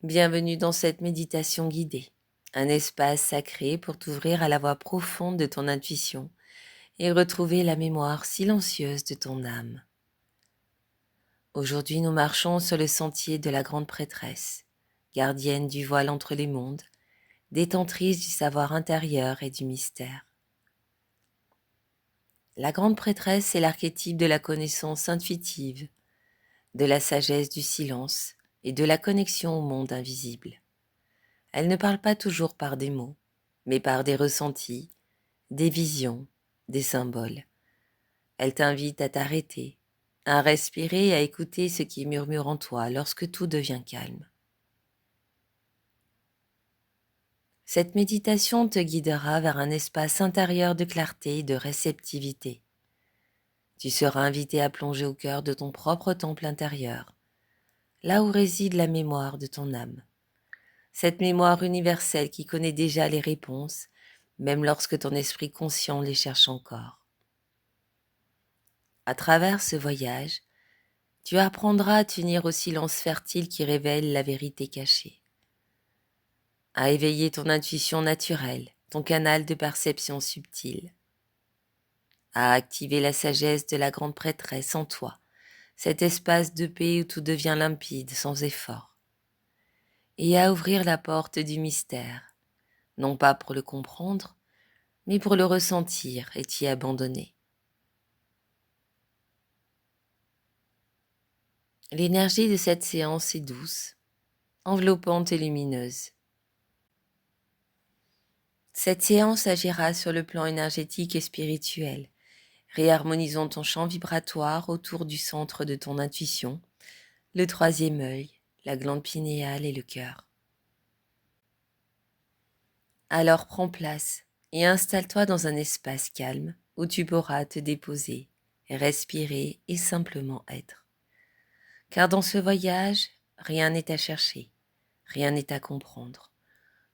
Bienvenue dans cette méditation guidée, un espace sacré pour t'ouvrir à la voix profonde de ton intuition et retrouver la mémoire silencieuse de ton âme. Aujourd'hui, nous marchons sur le sentier de la grande prêtresse, gardienne du voile entre les mondes, détentrice du savoir intérieur et du mystère. La grande prêtresse est l'archétype de la connaissance intuitive, de la sagesse du silence et de la connexion au monde invisible. Elle ne parle pas toujours par des mots, mais par des ressentis, des visions, des symboles. Elle t'invite à t'arrêter, à respirer et à écouter ce qui murmure en toi lorsque tout devient calme. Cette méditation te guidera vers un espace intérieur de clarté et de réceptivité. Tu seras invité à plonger au cœur de ton propre temple intérieur, là où réside la mémoire de ton âme. Cette mémoire universelle qui connaît déjà les réponses, même lorsque ton esprit conscient les cherche encore. À travers ce voyage, tu apprendras à t'unir au silence fertile qui révèle la vérité cachée, à éveiller ton intuition naturelle, ton canal de perception subtile, à activer la sagesse de la grande prêtresse en toi, cet espace de paix où tout devient limpide sans effort, et à ouvrir la porte du mystère, non pas pour le comprendre, mais pour le ressentir et t'y abandonner. L'énergie de cette séance est douce, enveloppante et lumineuse. Cette séance agira sur le plan énergétique et spirituel, réharmonisant ton champ vibratoire autour du centre de ton intuition, le troisième œil, la glande pinéale et le cœur. Alors prends place et installe-toi dans un espace calme où tu pourras te déposer, respirer et simplement être. Car dans ce voyage, rien n'est à chercher, rien n'est à comprendre.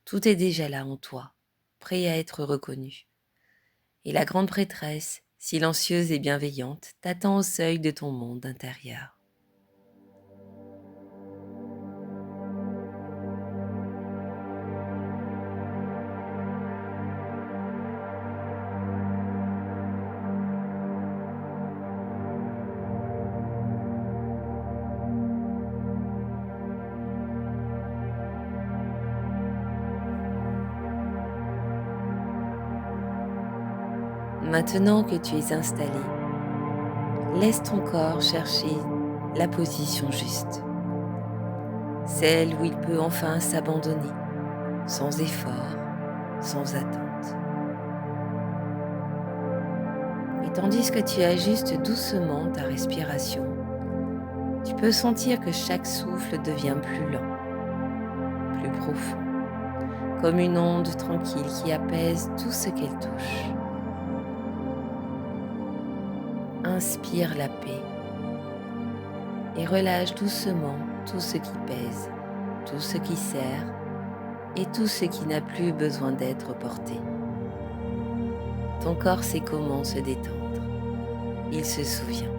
Tout est déjà là en toi, prêt à être reconnu. Et la grande prêtresse, silencieuse et bienveillante, t'attend au seuil de ton monde intérieur. Maintenant que tu es installé, laisse ton corps chercher la position juste, celle où il peut enfin s'abandonner, sans effort, sans attente. Et tandis que tu ajustes doucement ta respiration, tu peux sentir que chaque souffle devient plus lent, plus profond, comme une onde tranquille qui apaise tout ce qu'elle touche. Inspire la paix et relâche doucement tout ce qui pèse, tout ce qui serre et tout ce qui n'a plus besoin d'être porté. Ton corps sait comment se détendre. Il se souvient.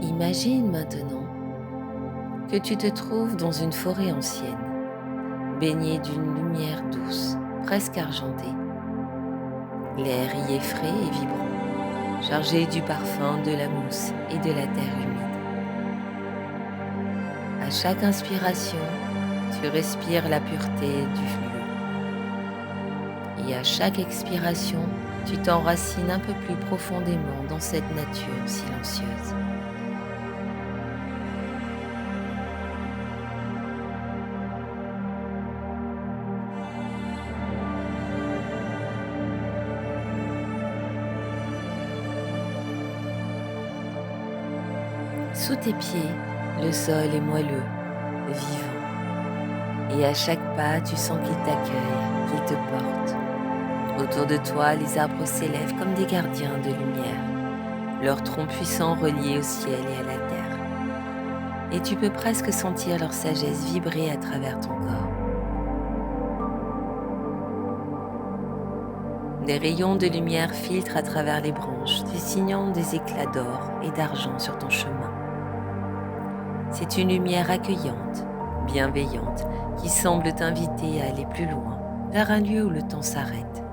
Imagine maintenant que tu te trouves dans une forêt ancienne, baignée d'une lumière douce, presque argentée. L'air y est frais et vibrant, chargé du parfum de la mousse et de la terre humide. À chaque inspiration, tu respires la pureté du lieu. Et à chaque expiration, tu t'enracines un peu plus profondément dans cette nature silencieuse. Sous tes pieds, le sol est moelleux, vivant. Et à chaque pas, tu sens qu'il t'accueille, qu'il te porte, Autour de toi, les arbres s'élèvent comme des gardiens de lumière, leurs troncs puissants reliés au ciel et à la terre. Et tu peux presque sentir leur sagesse vibrer à travers ton corps. Des rayons de lumière filtrent à travers les branches, dessinant des éclats d'or et d'argent sur ton chemin. C'est une lumière accueillante, bienveillante, qui semble t'inviter à aller plus loin, vers un lieu où le temps s'arrête,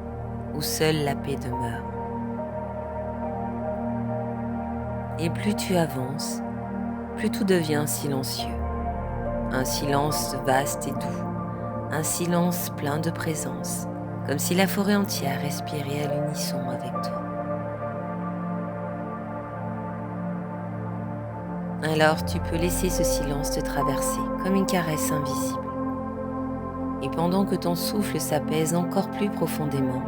où seule la paix demeure. Et plus tu avances, plus tout devient silencieux. Un silence vaste et doux, un silence plein de présence, comme si la forêt entière respirait à l'unisson avec toi. Alors tu peux laisser ce silence te traverser comme une caresse invisible. Et pendant que ton souffle s'apaise encore plus profondément,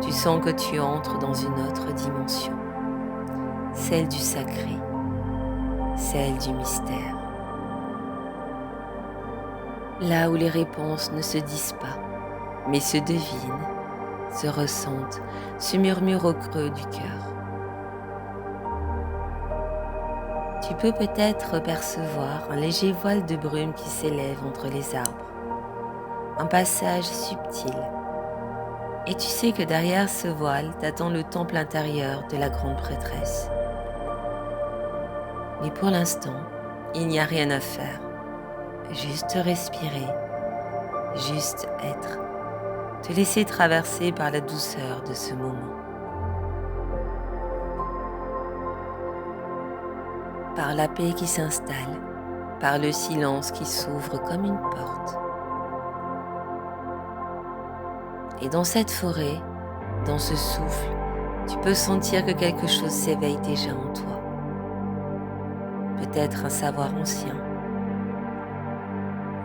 tu sens que tu entres dans une autre dimension, celle du sacré, celle du mystère. Là où les réponses ne se disent pas, mais se devinent, se ressentent, se murmurent au creux du cœur. Tu peux peut-être percevoir un léger voile de brume qui s'élève entre les arbres, un passage subtil. Et tu sais que derrière ce voile t'attend le temple intérieur de la grande prêtresse. Mais pour l'instant, il n'y a rien à faire. Juste respirer, juste être, te laisser traverser par la douceur de ce moment. Par la paix qui s'installe, par le silence qui s'ouvre comme une porte. Et dans cette forêt, dans ce souffle, tu peux sentir que quelque chose s'éveille déjà en toi. Peut-être un savoir ancien,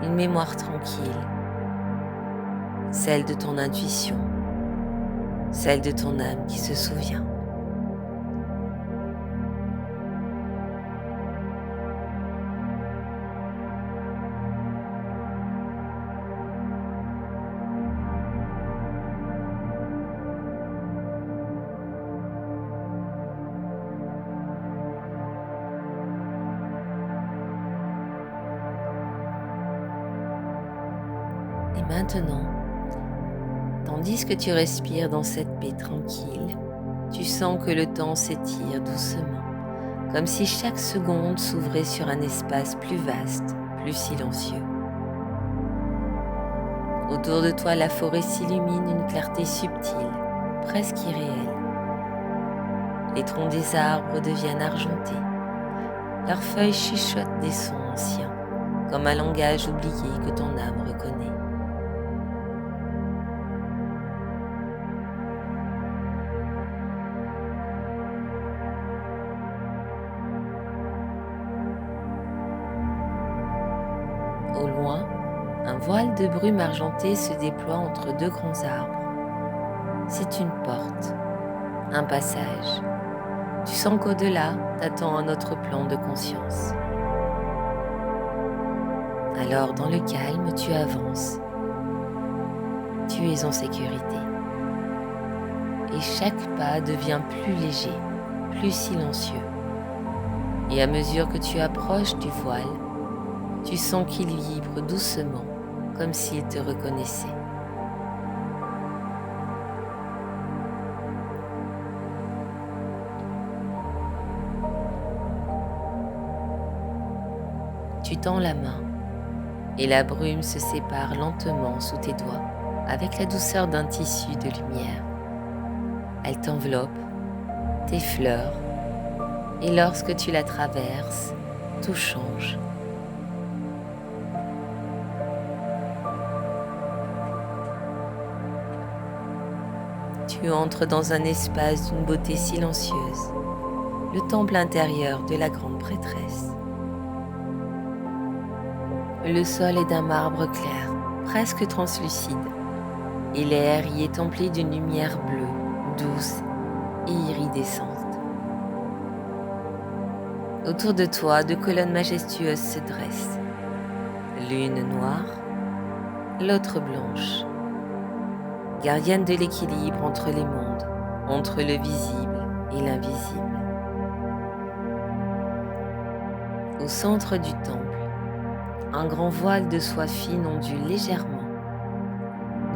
une mémoire tranquille, celle de ton intuition, celle de ton âme qui se souvient. Et maintenant, tandis que tu respires dans cette paix tranquille, tu sens que le temps s'étire doucement, comme si chaque seconde s'ouvrait sur un espace plus vaste, plus silencieux. Autour de toi, la forêt s'illumine d'une clarté subtile, presque irréelle. Les troncs des arbres deviennent argentés. Leurs feuilles chuchotent des sons anciens, comme un langage oublié que ton âme reconnaît. Au loin, un voile de brume argentée se déploie entre deux grands arbres. C'est une porte, un passage. Tu sens qu'au-delà t'attend un autre plan de conscience. Alors, dans le calme, tu avances. Tu es en sécurité. Et chaque pas devient plus léger, plus silencieux. Et à mesure que tu approches du voile, tu sens qu'il vibre doucement, comme s'il te reconnaissait. Tu tends la main et la brume se sépare lentement sous tes doigts avec la douceur d'un tissu de lumière. Elle t'enveloppe, t'effleure, et lorsque tu la traverses, tout change. Tu entres dans un espace d'une beauté silencieuse, le temple intérieur de la grande prêtresse. Le sol est d'un marbre clair, presque translucide, et l'air y est empli d'une lumière bleue, douce et iridescente. Autour de toi, deux colonnes majestueuses se dressent, l'une noire, l'autre blanche. gardienne de l'équilibre entre les mondes, entre le visible et l'invisible. Au centre du temple, un grand voile de soie fine ondule légèrement.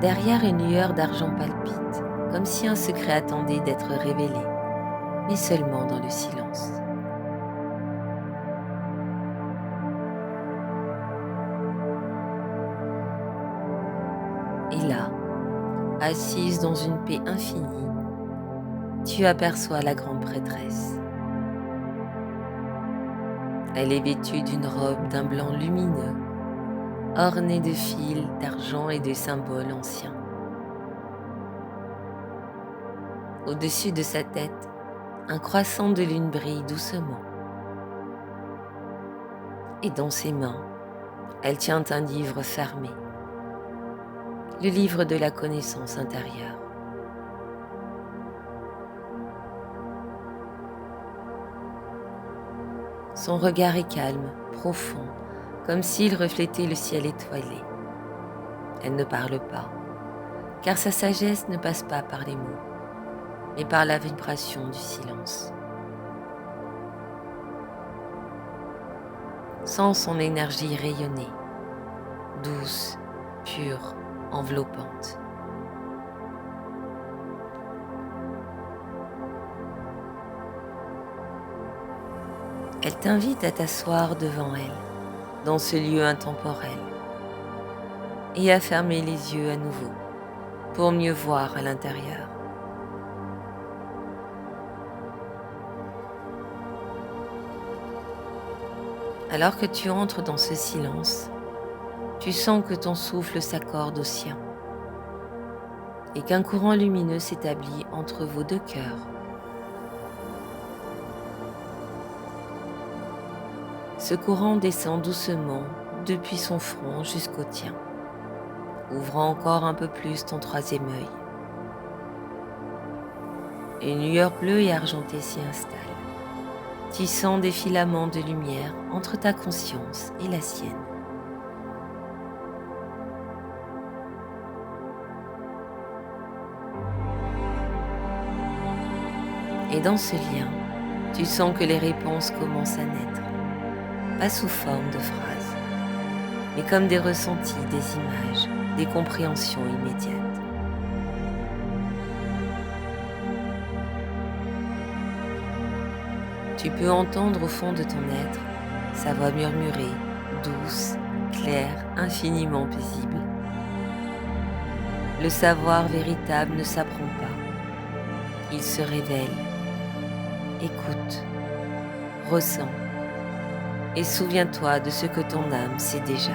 Derrière, une lueur d'argent palpite, comme si un secret attendait d'être révélé, mais seulement dans le silence. Et là, assise dans une paix infinie, tu aperçois la grande prêtresse. Elle est vêtue d'une robe d'un blanc lumineux, ornée de fils d'argent et de symboles anciens. Au-dessus de sa tête, un croissant de lune brille doucement. Et dans ses mains, elle tient un livre fermé, le livre de la connaissance intérieure. Son regard est calme, profond, comme s'il reflétait le ciel étoilé. Elle ne parle pas, car sa sagesse ne passe pas par les mots, mais par la vibration du silence. Sens son énergie rayonner, douce, pure, enveloppante. Elle t'invite à t'asseoir devant elle, dans ce lieu intemporel, et à fermer les yeux à nouveau, pour mieux voir à l'intérieur. Alors que tu entres dans ce silence, tu sens que ton souffle s'accorde au sien, et qu'un courant lumineux s'établit entre vos deux cœurs. Ce courant descend doucement depuis son front jusqu'au tien, ouvrant encore un peu plus ton troisième œil. Une lueur bleue et argentée s'y installe, tissant des filaments de lumière entre ta conscience et la sienne. Et dans ce lien, tu sens que les réponses commencent à naître, pas sous forme de phrases, mais comme des ressentis, des images, des compréhensions immédiates. Tu peux entendre au fond de ton être sa voix murmurée, douce, claire, infiniment paisible. Le savoir véritable ne s'apprend pas, il se révèle. Écoute, ressens et souviens-toi de ce que ton âme sait déjà.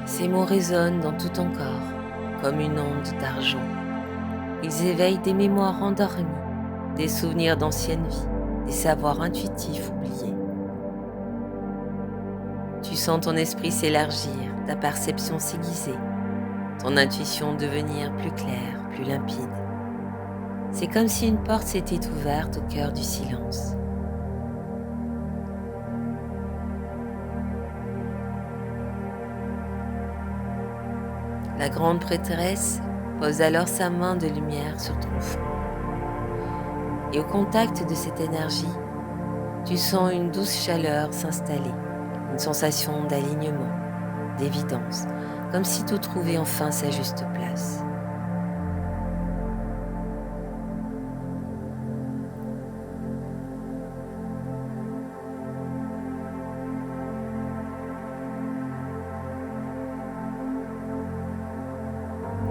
Ces mots résonnent dans tout ton corps comme une onde d'argent. Ils éveillent des mémoires endormies, des souvenirs d'anciennes vies, des savoirs intuitifs oubliés. Tu sens ton esprit s'élargir, ta perception s'aiguiser, ton intuition devenir plus claire, plus limpide. C'est comme si une porte s'était ouverte au cœur du silence. La grande prêtresse pose alors sa main de lumière sur ton front. Et au contact de cette énergie, tu sens une douce chaleur s'installer, une sensation d'alignement, d'évidence, comme si tout trouvait enfin sa juste place.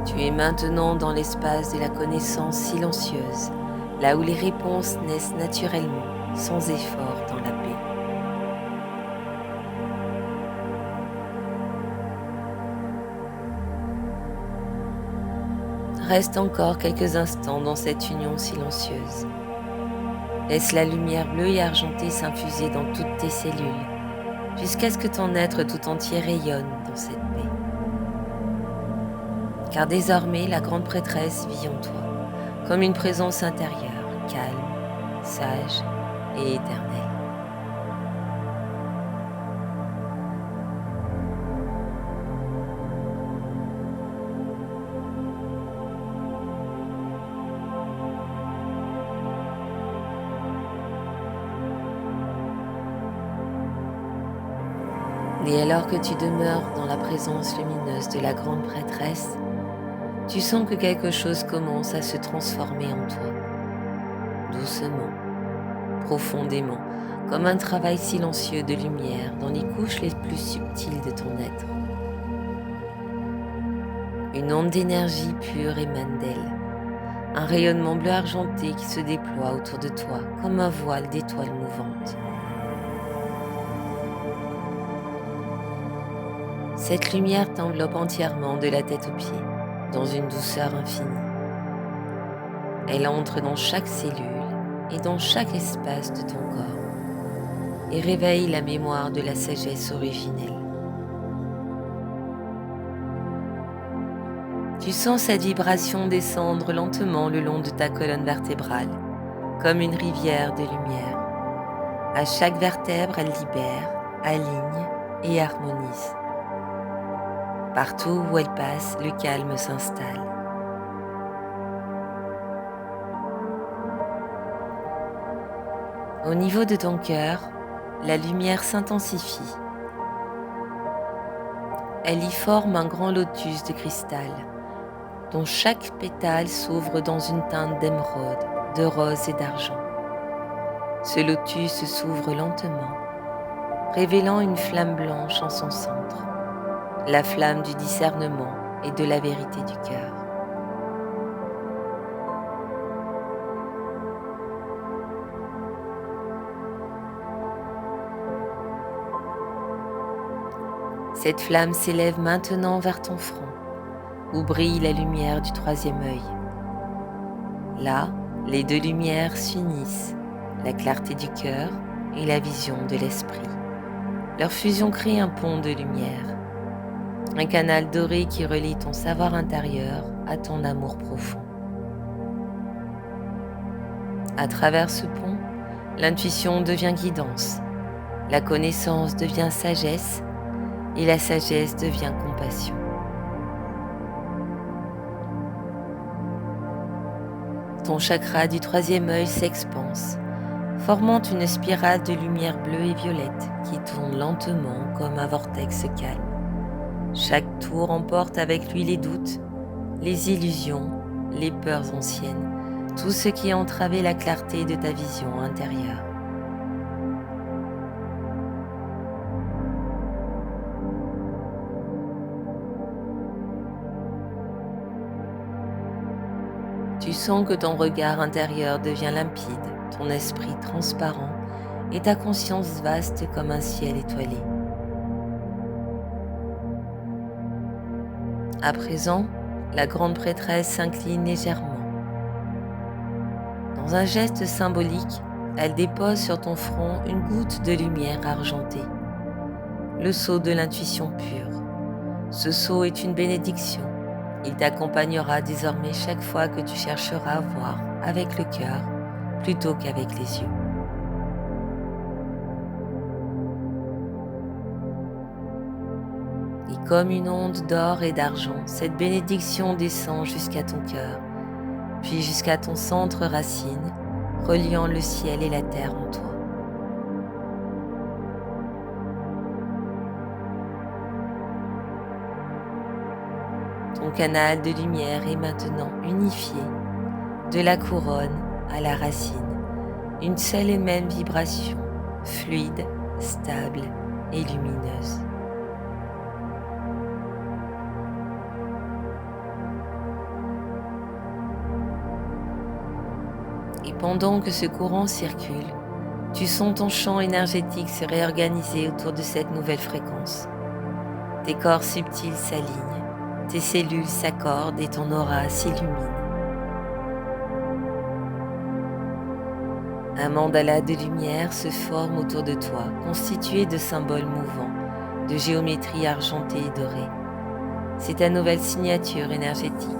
Tu es maintenant dans l'espace de la connaissance silencieuse, là où les réponses naissent naturellement, sans effort dans la paix. Reste encore quelques instants dans cette union silencieuse. Laisse la lumière bleue et argentée s'infuser dans toutes tes cellules, jusqu'à ce que ton être tout entier rayonne dans cette paix. Car désormais, la grande prêtresse vit en toi, comme une présence intérieure, calme, sage et éternelle. Et alors que tu demeures dans la présence lumineuse de la grande prêtresse, tu sens que quelque chose commence à se transformer en toi, doucement, profondément, comme un travail silencieux de lumière dans les couches les plus subtiles de ton être. Une onde d'énergie pure émane d'elle, un rayonnement bleu argenté qui se déploie autour de toi comme un voile d'étoiles mouvantes. Cette lumière t'enveloppe entièrement de la tête aux pieds, dans une douceur infinie. Elle entre dans chaque cellule et dans chaque espace de ton corps et réveille la mémoire de la sagesse originelle. Tu sens cette vibration descendre lentement le long de ta colonne vertébrale, comme une rivière de lumière. À chaque vertèbre, elle libère, aligne et harmonise. Partout où elle passe, le calme s'installe. Au niveau de ton cœur, la lumière s'intensifie. Elle y forme un grand lotus de cristal, dont chaque pétale s'ouvre dans une teinte d'émeraude, de rose et d'argent. Ce lotus s'ouvre lentement, révélant une flamme blanche en son centre, la flamme du discernement et de la vérité du cœur. Cette flamme s'élève maintenant vers ton front, où brille la lumière du troisième œil. Là, les deux lumières s'unissent, la clarté du cœur et la vision de l'esprit. Leur fusion crée un pont de lumière, un canal doré qui relie ton savoir intérieur à ton amour profond. À travers ce pont, l'intuition devient guidance, la connaissance devient sagesse et la sagesse devient compassion. Ton chakra du troisième œil s'expanse, formant une spirale de lumière bleue et violette qui tourne lentement comme un vortex calme. Chaque tour emporte avec lui les doutes, les illusions, les peurs anciennes, tout ce qui a entravé la clarté de ta vision intérieure. Tu sens que ton regard intérieur devient limpide, ton esprit transparent et ta conscience vaste comme un ciel étoilé. À présent, la grande prêtresse s'incline légèrement. Dans un geste symbolique, elle dépose sur ton front une goutte de lumière argentée, le sceau de l'intuition pure. Ce sceau est une bénédiction. Il t'accompagnera désormais chaque fois que tu chercheras à voir avec le cœur plutôt qu'avec les yeux. Et comme une onde d'or et d'argent, cette bénédiction descend jusqu'à ton cœur, puis jusqu'à ton centre racine, reliant le ciel et la terre en toi. Ton canal de lumière est maintenant unifié, de la couronne à la racine, une seule et même vibration, fluide, stable et lumineuse. Et pendant que ce courant circule, tu sens ton champ énergétique se réorganiser autour de cette nouvelle fréquence. Tes corps subtils s'alignent, tes cellules s'accordent et ton aura s'illumine. Un mandala de lumière se forme autour de toi, constitué de symboles mouvants, de géométrie argentée et dorée. C'est ta nouvelle signature énergétique,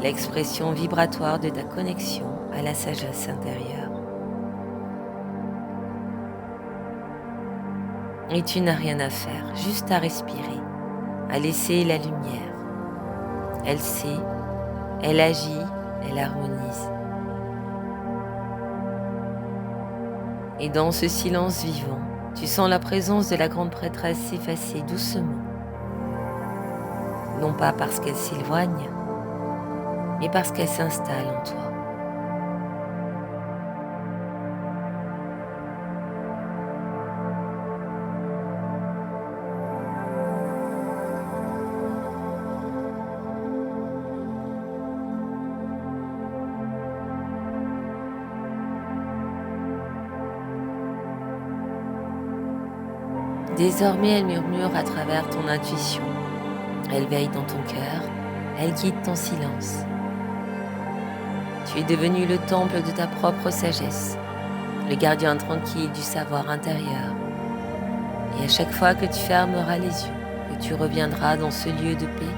l'expression vibratoire de ta connexion à la sagesse intérieure. Et tu n'as rien à faire, juste à respirer, à laisser la lumière. Elle sait, elle agit, elle harmonise. Et dans ce silence vivant, Tu sens la présence de la grande prêtresse s'effacer doucement, non pas parce qu'elle s'éloigne, mais parce qu'elle s'installe en toi. Désormais, elle murmure à travers ton intuition. Elle veille dans ton cœur, elle guide ton silence. Tu es devenu le temple de ta propre sagesse, le gardien tranquille du savoir intérieur. Et à chaque fois que tu fermeras les yeux, que tu reviendras dans ce lieu de paix,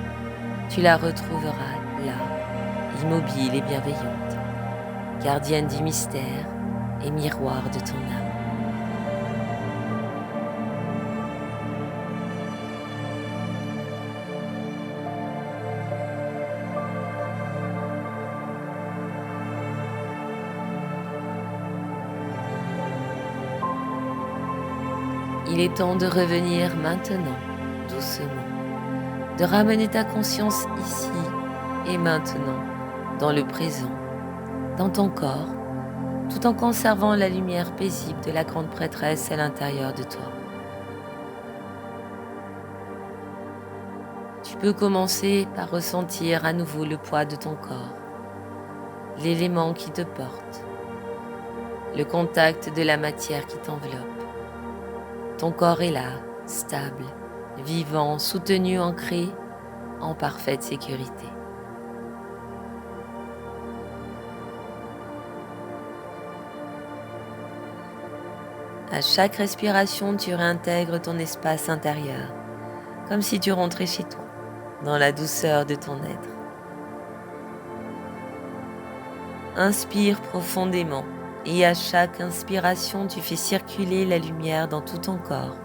tu la retrouveras là, immobile et bienveillante, gardienne du mystère et miroir de ton âme. Il est temps de revenir maintenant, doucement, de ramener ta conscience ici et maintenant, dans le présent, dans ton corps, tout en conservant la lumière paisible de la grande prêtresse à l'intérieur de toi. Tu peux commencer par ressentir à nouveau le poids de ton corps, l'élément qui te porte, le contact de la matière qui t'enveloppe. Ton corps est là, stable, vivant, soutenu, ancré, en parfaite sécurité. À chaque respiration, tu réintègres ton espace intérieur, comme si tu rentrais chez toi, dans la douceur de ton être. Inspire profondément et à chaque inspiration, tu fais circuler la lumière dans tout ton corps,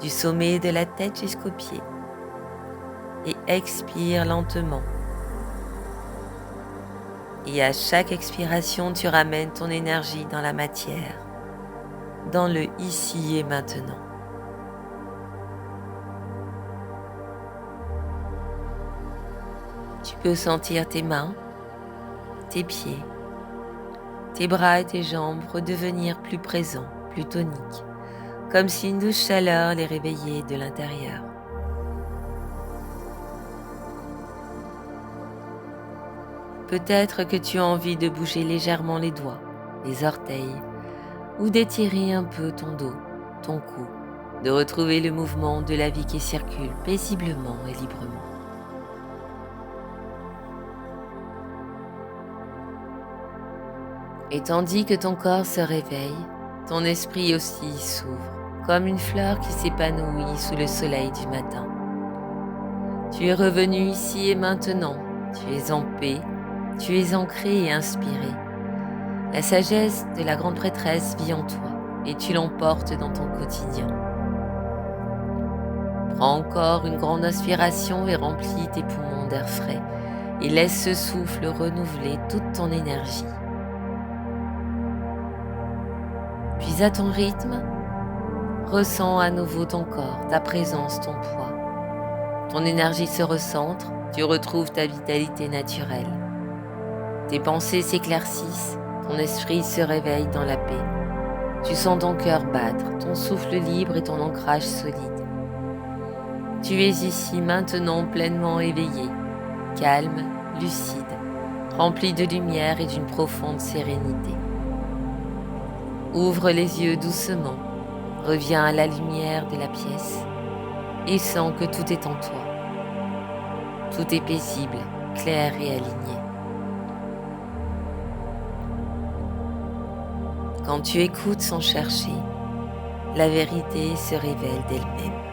du sommet de la tête jusqu'aux pieds. Et expire lentement. Et à chaque expiration, tu ramènes ton énergie dans la matière, dans le ici et maintenant. Tu peux sentir tes mains, tes pieds, tes bras et tes jambes redevenir plus présents, plus toniques, comme si une douce chaleur les réveillait de l'intérieur. Peut-être que tu as envie de bouger légèrement les doigts, les orteils, ou d'étirer un peu ton dos, ton cou, de retrouver le mouvement de la vie qui circule paisiblement et librement. Et tandis que ton corps se réveille, ton esprit aussi s'ouvre, comme une fleur qui s'épanouit sous le soleil du matin. Tu es revenu ici et maintenant, tu es en paix, tu es ancré et inspiré. La sagesse de la grande prêtresse vit en toi et tu l'emportes dans ton quotidien. Prends encore une grande inspiration et remplis tes poumons d'air frais et laisse ce souffle renouveler toute ton énergie. Puis à ton rythme, ressens à nouveau ton corps, ta présence, ton poids. Ton énergie se recentre, tu retrouves ta vitalité naturelle. Tes pensées s'éclaircissent, ton esprit se réveille dans la paix. Tu sens ton cœur battre, ton souffle libre et ton ancrage solide. Tu es ici maintenant pleinement éveillé, calme, lucide, rempli de lumière et d'une profonde sérénité. Ouvre les yeux doucement, reviens à la lumière de la pièce et sens que tout est en toi. Tout est paisible, clair et aligné. Quand tu écoutes sans chercher, la vérité se révèle d'elle-même.